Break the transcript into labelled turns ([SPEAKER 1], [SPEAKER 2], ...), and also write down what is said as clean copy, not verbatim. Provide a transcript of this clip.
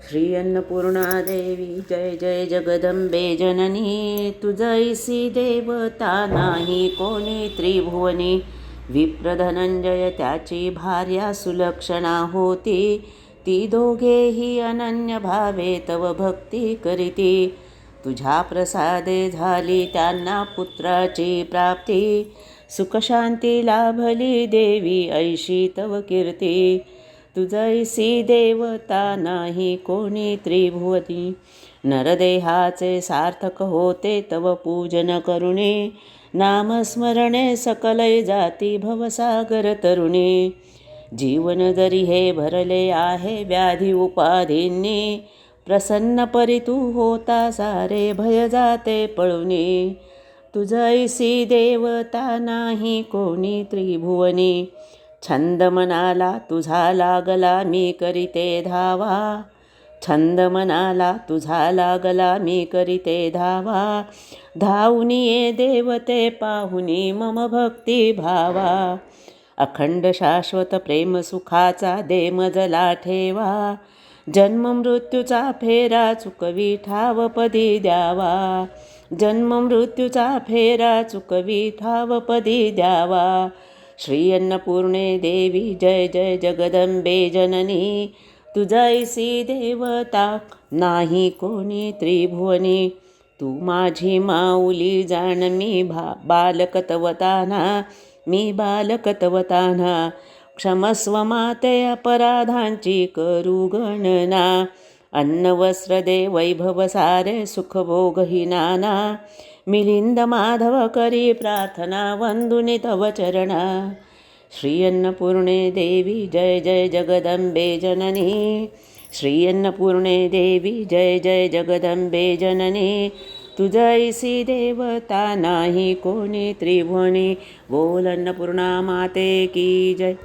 [SPEAKER 1] श्री अन्नपूर्णा देवी जय जय जगदंबे जननी. तुझैसी देवता नाही कोणी त्रिभुवनी. विप्रधनंजय त्याची भार्या सुलक्षणा होती. ती दोघेही अनन्य भावे तव भक्ती करीती. तुझ्या प्रसादे झाली त्यांना पुत्राची प्राप्ती. सुखशांती लाभली देवी ऐशी तव कीर्ती. तुझैसी देवता नाही कोणी त्रिभुवनी. नरदेहाचे सार्थक होते तव पूजन करुणे. नामस्मरणे सकलै जाती भवसागर तरुणी. जीवन जरी हे भरले आहे व्याधी उपाधींनी. प्रसन्न परी तू होता सारे भय जाते पळुनी. तुझैसी देवता नाही कोणी त्रिभुवनी. छंद मनाला तुझा लागला मी करीते धावा. छंद मनाला तुझा लागला मी करीते धावा. धावून ये देवते पाहुनी मम भक्ती भावा. अखंड शाश्वत प्रेम सुखाचा दे मजला ठेवा. जन्म मृत्यूचा फेरा चुकवी ठावपदी द्यावा. जन्म मृत्यूचा फेरा चुकवी ठावपदी द्यावा. श्री अन्नपूर्णे देवी जय जय जगदंबे जननी. तुझैसी देवता नाही कोणी त्रिभुवनी. तू माझी माऊली जाण मी बालकतवताना. मी बालकतवताना. क्षमस्व माते अपराधांची करू गणना. अन्न वस्त्र दे वैभव सारे सुख भोगही नाना. मिलिंद माधव करी प्रार्थना वंदुनी तव चरणा. श्री अन्नपूर्णे देवी जय जय जगदंबे जननी. श्री अन्नपूर्णे देवी जय जय जगदंबे जननी. तुझैसी देवता नाही कोणी त्रिभुवनी. बोल अन्नपूर्णा माते की जय.